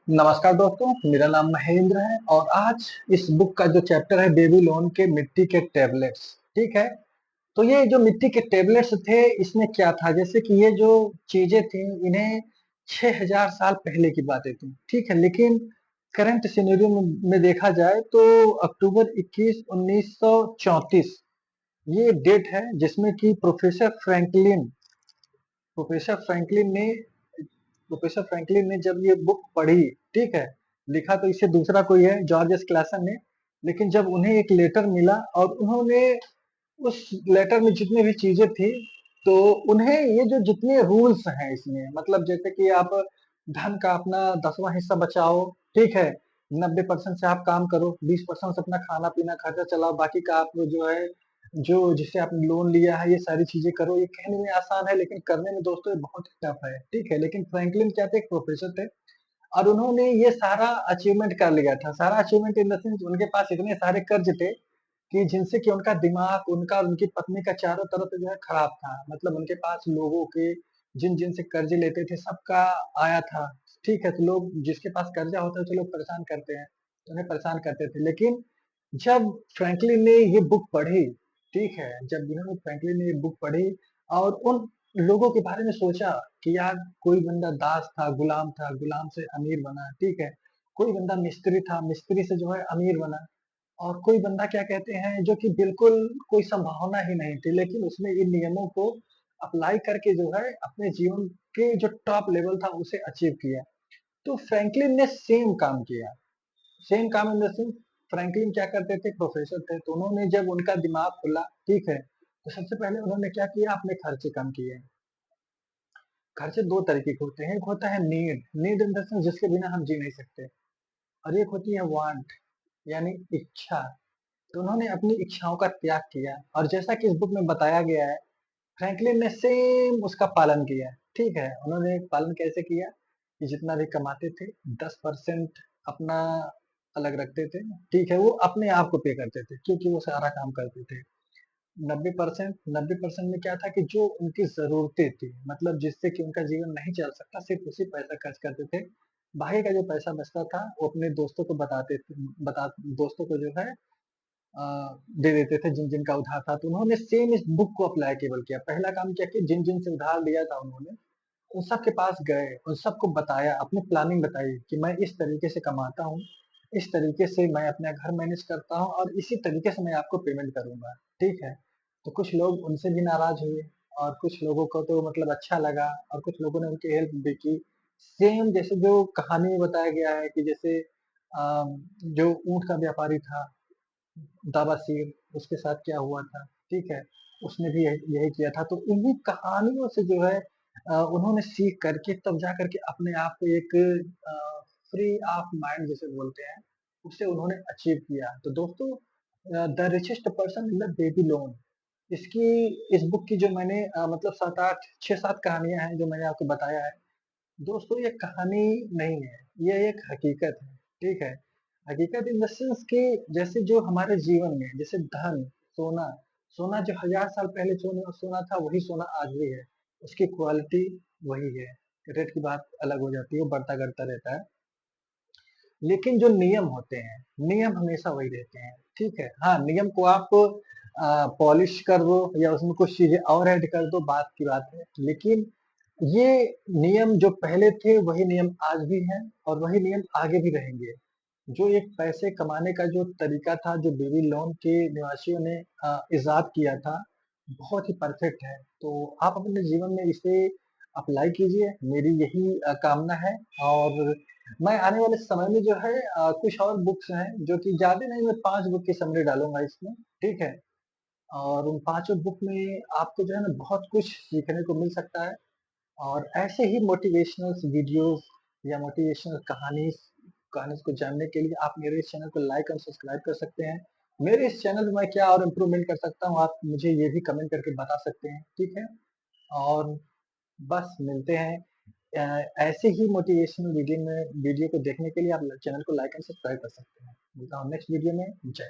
नमस्कार दोस्तों, मेरा नाम महेंद्र है और आज इस बुक का जो चैप्टर है बेबीलोन के मिट्टी के टैबलेट्स, ठीक है? तो ये जो मिट्टी के टैबलेट्स थे, इसमें क्या था जैसे कि ये जो चीज़ें थी, इन्हें 6000 साल पहले की बातें थी, ठीक है? लेकिन करंट सिनेरियो में देखा जाए तो अक्टूबर 21, 1934 ये डेट है जिसमें कि प्रोफेसर फ्रैंकलिन ने प्रोफेसर फ्रैंकलिन ने जब ये बुक पढ़ी, ठीक है? लिखा तो इसे दूसरा कोई है जॉर्ज एस क्लासन ने, लेकिन जब उन्हें एक लेटर मिला और उन्होंने उस लेटर में जितनी भी चीजें थी, तो उन्हें ये जो जितने रूल्स हैं इसमें, मतलब जैसे कि आप धन का अपना 10वां हिस्सा बचाओ, ठीक है? 90% से आप काम करो, 20% से अपना खाना पीना खर्चा चलाओ, बाकी का आप जो है जो जिससे आपने लोन लिया है ये सारी चीजें करो। ये कहने में आसान है लेकिन करने में दोस्तों ये बहुत ही टफ है, ठीक है? लेकिन फ्रैंकलिन क्या थे, एक प्रोफेसर थे और उन्होंने ये सारा अचीवमेंट कर लिया था। सारा अचीवमेंट इन द सेंस उनके पास इतने सारे कर्ज थे कि जिनसे कि उनका दिमाग, उनका और उनकी पत्नी का चारों तरफ से जो है खराब था। मतलब उनके पास लोगों के जिन-जिन से कर्ज़े लेते थे सबका आया था, ठीक है? तो लोग जिसके पास कर्ज़ा होता है तो लोग परेशान करते हैं, तो उन्हें परेशान करते थे। लेकिन जब फ्रैंकलिन ने ये बुक पढ़ी, ठीक है? जब इन्होंने फ्रैंकलिन ने ये बुक पढ़ी और उन लोगों के बारे में सोचा कि यार कोई बंदा दास था, गुलाम से अमीर बना, ठीक है? कोई बंदा मिस्त्री था, मिस्त्री से जो है अमीर बना। और कोई बंदा क्या कहते हैं जो कि बिल्कुल कोई संभावना ही नहीं थी, लेकिन उसने इन नियमों को अप्लाई करके जो है अपने जीवन के जो टॉप लेवल था उसे अचीव किया। तो फ्रैंकलिन ने सेम काम किया, सेम काम इन द सेंस फ्रैंकलिन क्या करते थे, प्रोफेसर थे, तो उन्होंने जब उनका दिमाग खुला, ठीक है? तो सबसे पहले उन्होंने क्या किया, अपने खर्चे कम किए। खर्चे 2 तरीके के होते हैं, एक होता है need, need in the sense जिसके बिना हम जी नहीं सकते और एक होती है वांट यानी इच्छा। तो उन्होंने अपनी इच्छाओं का त्याग किया और जैसा कि इस बुक में बताया गया है, फ्रैंकलिन ने सेम उसका पालन किया, ठीक है? उन्होंने पालन कैसे किया कि जितना भी कमाते थे 10% अपना अलग रखते थे, ठीक है? वो अपने आप को पे करते थे क्योंकि वो सारा काम करते थे। 90% में क्या था कि जो उनकी ज़रूरतें थी, मतलब जिससे कि उनका जीवन नहीं चल सकता, सिर्फ़ उसी पैसा खर्च करते थे। बाकी का जो पैसा बचता था, वो अपने दोस्तों को बताते थे बता दोस्तों को जो है अ, दे देते थे जिन-जिन का उधार था। तो उन्होंने सेम इस बुक को अप्लाई केवल किया। पहला काम क्या किया, जिन-जिन से उधार लिया था उन्होंने, उन सब के पास गए, उन सबको बताया, अपनी प्लानिंग बताई कि मैं इस तरीके से कमाता हूँ, इस तरीके से मैं अपना घर मैनेज करता हूँ और इसी तरीके से मैं आपको पेमेंट करूँगा, ठीक है? तो कुछ लोग उनसे भी नाराज़ हुए और कुछ लोगों को तो मतलब अच्छा लगा और कुछ लोगों ने उनकी हेल्प भी की। सेम जैसे जो कहानी में बताया गया है कि जैसे जो ऊँट का व्यापारी था दावासीर, उसके साथ क्या हुआ था, ठीक है? उसने भी यही यही किया था। तो इन्हीं कहानियों से जो है उन्होंने सीख करके तब जा कर के अपने आप को एक फ्री ऑफ माइंड जिसे बोलते हैं, उसे उन्होंने अचीव किया। तो दोस्तों the richest person in the Babylon इसकी इस बुक की जो मैंने मतलब 7-8 6-7 कहानियाँ हैं जो मैंने आपको बताया है। दोस्तों ये कहानी नहीं है, ये एक हकीकत है, ठीक है? हकीकत इन द सेंस कि जैसे जो हमारे जीवन में जैसे धन, सोना, सोना जो 1000 साल पहले सोना था वही सोना आज भी है, उसकी क्वालिटी वही है, रेट की बात अलग हो जाती है, वो बढ़ता-घटता रहता है। लेकिन जो नियम होते हैं, नियम हमेशा वही रहते हैं, ठीक है? हाँ, नियम को आप पॉलिश कर दो या उसमें कुछ चीज़ें और ऐड कर दो, बात की बात है। लेकिन ये नियम जो पहले थे, वही नियम आज भी हैं और वही नियम आगे भी रहेंगे। जो एक पैसे कमाने का जो तरीका था, जो बेबीलोन के निवासियों ने इज़ाद किया था, बहुत ही परफेक्ट है। तो आप अपने जीवन में इसे अप्लाई कीजिए, मेरी यही कामना है और मैं आने वाले समय में जो है कुछ और बुक्स हैं, जो कि ज़्यादा नहीं मैं 5 बुक की समरी डालूँगा इसमें, ठीक है? और उन पाँचों बुक में आपको जो है ना बहुत कुछ सीखने को मिल सकता है और ऐसे ही मोटिवेशनल्स वीडियोज़ या मोटिवेशनल कहानी को जानने के लिए आप मेरे इस चैनल को लाइक और सब्सक्राइब कर सकते हैं। मेरे इस चैनल में मैं क्या और इम्प्रूवमेंट कर सकता हूँ, आप मुझे ये भी कमेंट करके बता सकते हैं, ठीक है? और बस मिलते हैं ऐसे ही मोटिवेशनल वीडियो को देखने के लिए आप चैनल को लाइक एंड सब्सक्राइब कर सकते हैं। मिलता हूँ नेक्स्ट वीडियो में। जय